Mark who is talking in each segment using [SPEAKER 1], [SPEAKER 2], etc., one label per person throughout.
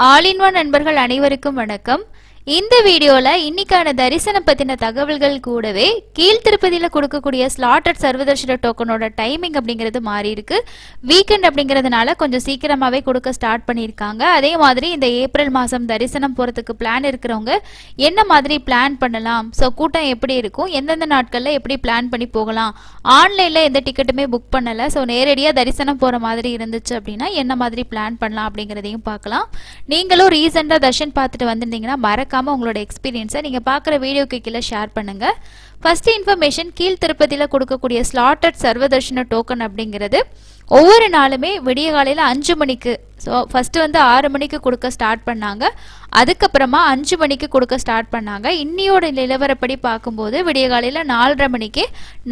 [SPEAKER 1] All in one நண்பர்கள் அனைவருக்கும் வணக்கம். இந்த வீடியோல இன்னைக்கான தரிசனம் பத்தின தகவல்கள் கூடவே கீழ்த்திருப்பதியில கொடுக்கக்கூடிய ஸ்லாட்டட் சர்வதர்ஷன டோக்கனோட டைமிங் அப்படிங்கிறது மாறி இருக்கு. வீக்கெண்ட் அப்படிங்கிறதுனால கொஞ்சம் சீக்கிரமாவே கொடுக்க ஸ்டார்ட் பண்ணியிருக்காங்க. அதே மாதிரி இந்த ஏப்ரல் மாதம் தரிசனம் போறதுக்கு பிளான் இருக்கிறவங்க என்ன மாதிரி பிளான் பண்ணலாம், ஸோ கூட்டம் எப்படி இருக்கும், எந்தெந்த நாட்களில் எப்படி பிளான் பண்ணி போகலாம், ஆன்லைனில் எந்த டிக்கெட்டுமே புக் பண்ணலை, ஸோ நேரடியாக தரிசனம் போகிற மாதிரி இருந்துச்சு அப்படின்னா என்ன மாதிரி பிளான் பண்ணலாம் அப்படிங்கிறதையும் பார்க்கலாம். நீங்களும் ரீசெண்டாக தர்ஷன் பார்த்துட்டு வந்திருந்தீங்கன்னா மறக்காம உங்களோட எக்ஸ்பீரியன்ஸை நீங்கள் பார்க்குற வீடியோக்கு கீழே ஷேர் பண்ணுங்கள். ஃபர்ஸ்ட் இன்ஃபர்மேஷன், கீழ் திருப்பதியில் கொடுக்கக்கூடிய ஸ்லாட்டட் சர்வதர்ஷன டோக்கன் அப்படிங்கிறது ஒவ்வொரு நாளுமே விடிய காலையில் 5 மணிக்கு, ஸோ ஃபஸ்ட்டு வந்து 6 மணிக்கு கொடுக்க ஸ்டார்ட் பண்ணாங்க, அதுக்கப்புறமா 5 மணிக்கு கொடுக்க ஸ்டார்ட் பண்ணாங்க. இன்னியோட நிலவரப்படி பார்க்கும்போது விடிய காலையில் 4:30 மணிக்கு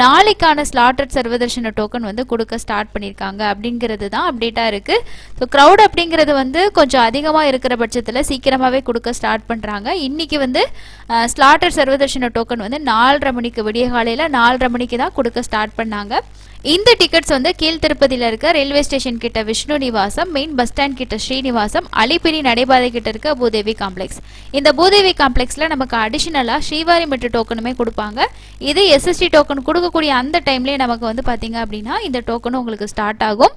[SPEAKER 1] நாளைக்கான ஸ்லாட்டட் சர்வதர்ஷன டோக்கன் வந்து கொடுக்க ஸ்டார்ட் பண்ணியிருக்காங்க அப்படிங்கிறது தான் அப்டேட்டாக இருக்குது. ஸோ க்ரௌட் அப்படிங்கிறது வந்து கொஞ்சம் அதிகமாக இருக்கிற பட்சத்தில் சீக்கிரமாகவே கொடுக்க ஸ்டார்ட் பண்ணுறாங்க. இன்றைக்கி வந்து ஸ்லாட்டட் சர்வதர்ஷன டோக்கன் வந்து 4:30 மணிக்கு, விடிய காலையில் 4:30 மணிக்கு தான் கொடுக்க ஸ்டார்ட் பண்ணாங்க. இந்த டிக்கெட்ஸ் வந்து கீழ் திருப்பதியில் இருக்க ரயில்வே ஸ்டேஷன் கிட்ட Vishnu Nivasam, main bus stand கிட்ட ஸ்ரீனிவாசம், அலிப்பிரி நடைபாதை கிட்ட இருக்க பூதேவி காம்ப்ளெக்ஸ். இந்த பூதேவி காம்ப்ளெக்ஸில் நமக்கு அடிஷனலாக ஸ்ரீவாரி மெட்ரோ டோக்கனுமே கொடுப்பாங்க. இது எஸ்எஸ்டி டோக்கன் கொடுக்கக்கூடிய அந்த டைம்லேயே நமக்கு வந்து பார்த்தீங்க அப்படின்னா இந்த டோக்கனும் உங்களுக்கு ஸ்டார்ட் ஆகும்.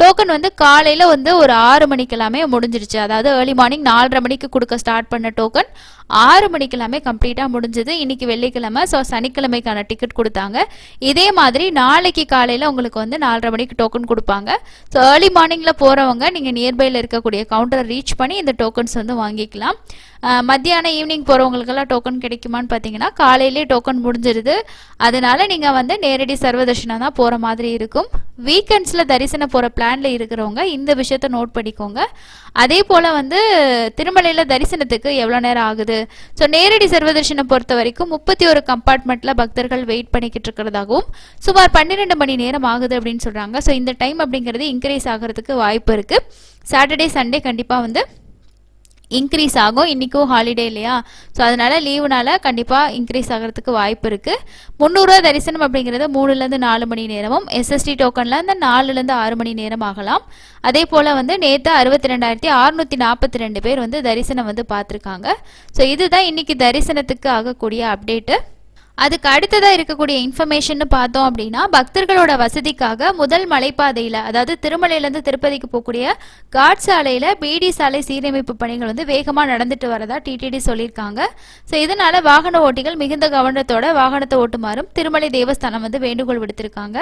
[SPEAKER 1] டோக்கன் வந்து காலையில் வந்து ஒரு 6 மணிக்கெல்லாமே முடிஞ்சிருச்சு. அதாவது ஏர்லி மார்னிங் 4:30 மணிக்கு கொடுக்க ஸ்டார்ட் பண்ண டோக்கன் 6 மணிக்கெல்லாமே கம்ப்ளீட்டாக முடிஞ்சது. இன்னைக்கு வெள்ளிக்கிழமை, ஸோ சனிக்கிழமைக்கான டிக்கெட் கொடுத்தாங்க. இதே மாதிரி நாளைக்கு காலையில் உங்களுக்கு வந்து 4:30 மணிக்கு டோக்கன் கொடுப்பாங்க. ஸோ ஏர்லி மார்னிங்கில் போகிறவங்க நீங்கள் நியர்பையில் இருக்கக்கூடிய கவுண்டரை ரீச் பண்ணி இந்த டோக்கன்ஸ் வந்து வாங்கிக்கலாம். மத்தியானம் ஈவினிங் போகிறவங்களுக்கெல்லாம் டோக்கன் கிடைக்குமான்னு பார்த்தீங்கன்னா காலையிலே டோக்கன் முடிஞ்சிருது. அதனால நீங்கள் வந்து நேரடி சர்வதர்ஷனம் தான் போகிற மாதிரி இருக்கும். வீக்கெண்ட்ஸில் தரிசனம் போகிற பிளானில் இருக்கிறவங்க இந்த விஷயத்தை நோட் பண்ணிக்கோங்க. அதே போல் வந்து திருமலையில் தரிசனத்துக்கு எவ்வளோ நேரம் ஆகுது, ஸோ நேரடி சர்வதர்ஷனம் பொறுத்த வரைக்கும் 31 கம்பார்ட்மெண்ட்டில் பக்தர்கள் வெயிட் பண்ணிக்கிட்டு இருக்கிறதாகவும் சுமார் 12 மணி நேரம் ஆகுது அப்படின்னு சொல்கிறாங்க. ஸோ இந்த டைம் அப்படிங்கிறது இன்க்ரீஸ் ஆகிறதுக்கு வாய்ப்பு இருக்குது. சாட்டர்டே சண்டே கண்டிப்பாக வந்து இன்க்ரீஸ் ஆகும். இன்றைக்கும் ஹாலிடே இல்லையா, ஸோ அதனால் லீவுனால கண்டிப்பாக இன்க்ரீஸ் ஆகிறதுக்கு வாய்ப்பு இருக்குது. 300 தரிசனம் அப்படிங்கிறது 3லேருந்து 4 மணி நேரமும், எஸ்எஸ்டி டோக்கனில் இந்த 4லேருந்து 6 மணி நேரம் ஆகலாம். அதே போல் வந்து நேற்று 62,642 பேர் வந்து தரிசனம் வந்து பார்த்துருக்காங்க. ஸோ இதுதான் இன்றைக்கி தரிசனத்துக்கு ஆகக்கூடிய அப்டேட்டு. அதுக்கு அடுத்ததாக இருக்கக்கூடிய இன்ஃபர்மேஷன் பார்த்தோம் அப்படின்னா, பக்தர்களோட வசதிக்காக முதல் மலைப்பாதையில், அதாவது திருமலையிலேருந்து திருப்பதிக்கு போகக்கூடிய காட் சாலையில் பிடி சாலை சீரமைப்பு பணிகள் வந்து வேகமாக நடந்துட்டு வரதா டிடிடி சொல்லியிருக்காங்க. ஸோ இதனால் வாகன ஓட்டிகள் மிகுந்த கவனத்தோட வாகனத்தை ஓட்டுமாறும் திருமலை தேவஸ்தானம் வந்து வேண்டுகோள் விடுத்திருக்காங்க.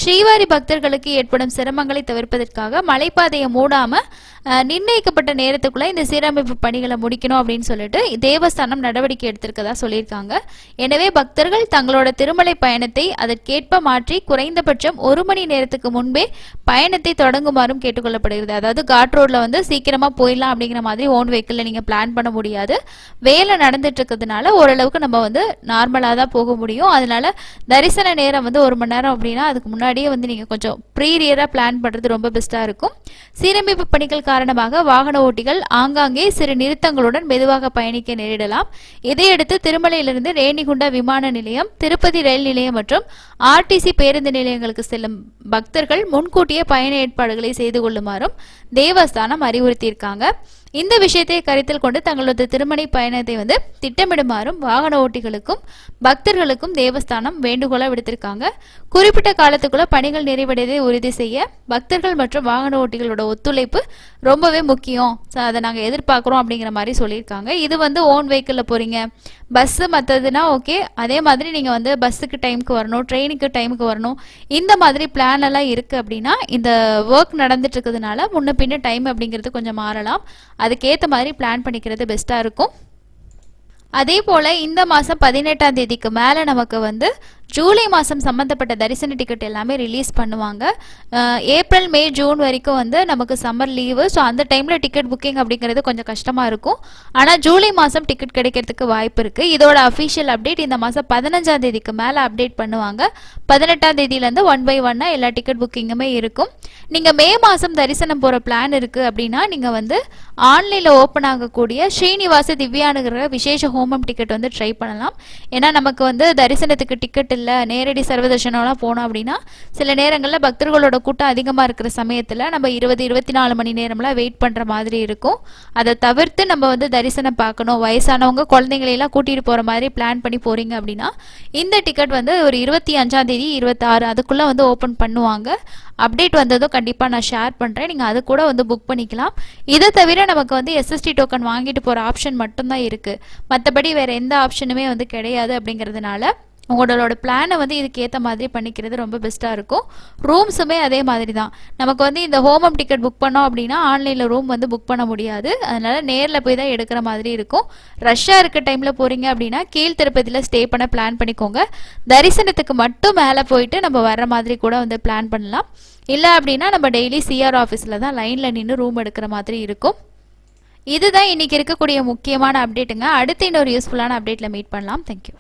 [SPEAKER 1] ஸ்ரீவாரி பக்தர்களுக்கு ஏற்படும் சிரமங்களை தவிர்ப்பதற்காக மலைப்பாதையை மூடாமல் நிர்ணயிக்கப்பட்ட நேரத்துக்குள்ளே இந்த சீரமைப்பு பணிகளை முடிக்கணும் அப்படின்னு சொல்லிட்டு தேவஸ்தானம் நடவடிக்கை எடுத்திருக்கதா சொல்லியிருக்காங்க. எனவே பக்தர்கள் தங்களோட திருமலை பயணத்தை அதற்கேற்ப மாற்றி குறைந்தபட்சம் 1 மணி நேரத்துக்கு முன்பே பயணத்தை தொடங்குமாறும் கேட்டுக்கொள்ளப்படுகிறது. அதாவது காட் ரோட்ல வந்து சீக்கிரமா போயிடலாம் அப்படிங்கிற மாதிரி ஓன் வெஹிக்கிள்ல நீங்க பிளான் பண்ண முடியாது. வேலை நடந்துட்டு இருக்கிறதுனால ஓரளவுக்கு நம்ம வந்து நார்மலா தான் போக முடியும். அதனால தரிசன நேரம் வந்து 1 மணி நேரம் அப்படின்னா அதுக்கு முன்னாடியே வந்து நீங்க கொஞ்சம் ப்ரீரியரா பிளான் பண்றது ரொம்ப பெஸ்டா இருக்கும். சீரமைப்பு பணிகள் காரணமாக வாகன ஓட்டிகள் ஆங்காங்கே சிறு நிறுத்தங்களுடன் மெதுவாக பயணிக்க நேரிடலாம். இதையடுத்து திருமலையிலிருந்து ரேணிகுண்டா விமான நிலையம், திருப்பதி ரயில் நிலையம் மற்றும் ஆர்டிசி பேருந்து நிலையங்களுக்கு செல்லும் பக்தர்கள் முன்கூட்டியே பயண ஏற்பாடுகளை செய்து கொள்ளுமாறும் தேவஸ்தானம் அறிவுறுத்தியிருக்காங்க. இந்த விஷயத்தை கருத்தில் கொண்டு தங்களது திருமண பயணத்தை வந்து திட்டமிடுமாறும் வாகன ஓட்டிகளுக்கும் பக்தர்களுக்கும் தேவஸ்தானம் வேண்டுகோளை விடுத்திருக்காங்க. குறிப்பிட்ட காலத்துக்குள்ள பணிகள் நிறைவடைவதை உறுதி செய்ய பக்தர்கள் மற்றும் வாகன ஓட்டிகளோட ஒத்துழைப்பு ரொம்பவே முக்கியம், அதை நாங்கள் எதிர்பார்க்குறோம் அப்படிங்கிற மாதிரி சொல்லியிருக்காங்க. இது வந்து ஓன் வெஹிக்கிளில் போகிறீங்க, பஸ்ஸு மற்றதுனா ஓகே, அதே மாதிரி நீங்கள் வந்து பஸ்ஸுக்கு டைமுக்கு வரணும், ட்ரெயினுக்கு டைமுக்கு வரணும், இந்த மாதிரி பிளான் எல்லாம் இருக்குது அப்படின்னா இந்த ஒர்க் நடந்துட்டு இருக்கிறதுனால முன்ன பின்ன டைம் அப்படிங்கிறது கொஞ்சம் மாறலாம். அதுக்கேற்ற மாதிரி பிளான் பண்ணிக்கிறது பெஸ்ட்டாக இருக்கும். அதே போல் இந்த மாதம் 18ஆம் தேதிக்கு மேலே நமக்கு வந்து ஜூலை மாதம் சம்மந்தப்பட்ட தரிசன டிக்கெட் எல்லாமே ரிலீஸ் பண்ணுவாங்க. ஏப்ரல் மே ஜூன் வரைக்கும் வந்து நமக்கு சம்மர் லீவு, ஸோ அந்த டைமில் டிக்கெட் புக்கிங் அப்படிங்கிறது கொஞ்சம் கஷ்டமாக இருக்கும். ஆனால் ஜூலை மாதம் டிக்கெட் கிடைக்கிறதுக்கு வாய்ப்பு இருக்குது. இதோட அஃபிஷியல் அப்டேட் இந்த மாதம் 15ஆம் தேதிக்கு மேலே அப்டேட் பண்ணுவாங்க. 18ஆம் தேதியிலேருந்து 1 by 1 எல்லா டிக்கெட் புக்கிங்குமே இருக்கும். நீங்கள் மே மாதம் தரிசனம் போகிற பிளான் இருக்குது அப்படின்னா நீங்கள் வந்து ஆன்லைனில் ஓப்பன் ஆகக்கூடிய ஸ்ரீனிவாச திவ்யானுகிற விசேஷ ஹோமம் டிக்கெட் வந்து ட்ரை பண்ணலாம். ஏன்னா நமக்கு வந்து தரிசனத்துக்கு டிக்கெட் இல்லை, நேரடி சர்வதர்ஷனம்லாம் போனோம் அப்படின்னா சில நேரங்களில் பக்தர்களோட கூட்டம் அதிகமாக இருக்கிற சமயத்தில் நம்ம 20-24 மணி நேரம்லாம் வெயிட் பண்ணுற மாதிரி இருக்கும். அதை தவிர்த்து நம்ம வந்து தரிசனம் பார்க்கணும், வயசானவங்க குழந்தைங்களையெல்லாம் கூட்டிகிட்டு போகிற மாதிரி பிளான் பண்ணி போகிறீங்க அப்படின்னா இந்த டிக்கெட் வந்து ஒரு 25ஆம் தேதி 26 அதுக்குள்ளே வந்து ஓப்பன் பண்ணுவாங்க. அப்டேட் வந்ததும் கண்டிப்பாக நான் ஷேர் பண்ணுறேன், நீங்கள் அது கூட வந்து புக் பண்ணிக்கலாம். இதை தவிர நமக்கு வந்து SST டோக்கன் வாங்கிட்டு போகிற ஆப்ஷன் மட்டும்தான் இருக்குது, மற்றபடி வேறு எந்த ஆப்ஷனுமே வந்து கிடையாது. அப்படிங்கிறதுனால உங்களோட பிளானை வந்து இதுக்கு ஏற்ற மாதிரி பண்ணிக்கிறது ரொம்ப பெஸ்ட்டாக இருக்கும். ரூம்ஸுமே அதே மாதிரி தான். நமக்கு வந்து இந்த ஹோமம் டிக்கெட் புக் பண்ணோம் அப்படின்னா ஆன்லைனில் ரூம் வந்து புக் பண்ண முடியாது, அதனால் நேரில் போய் தான் எடுக்கிற மாதிரி இருக்கும். ரஷ்ஷாக இருக்க டைமில் போகிறீங்க அப்படின்னா கீழ் திருப்பதியில் ஸ்டே பண்ண பிளான் பண்ணிக்கோங்க. தரிசனத்துக்கு மட்டும் மேலே போயிட்டு நம்ம வர்ற மாதிரி கூட வந்து பிளான் பண்ணலாம். இல்லை அப்படின்னா நம்ம டெய்லி CR ஆஃபீஸில் தான் லைனில் நின்று ரூம் எடுக்கிற மாதிரி இருக்கும். இதுதான் இன்றைக்கி இருக்கக்கூடிய முக்கியமான அப்டேட்டுங்க. அடுத்து இன்னொரு யூஸ்ஃபுல்லான அப்டேட்டில் மீட் பண்ணலாம். தேங்க்யூ.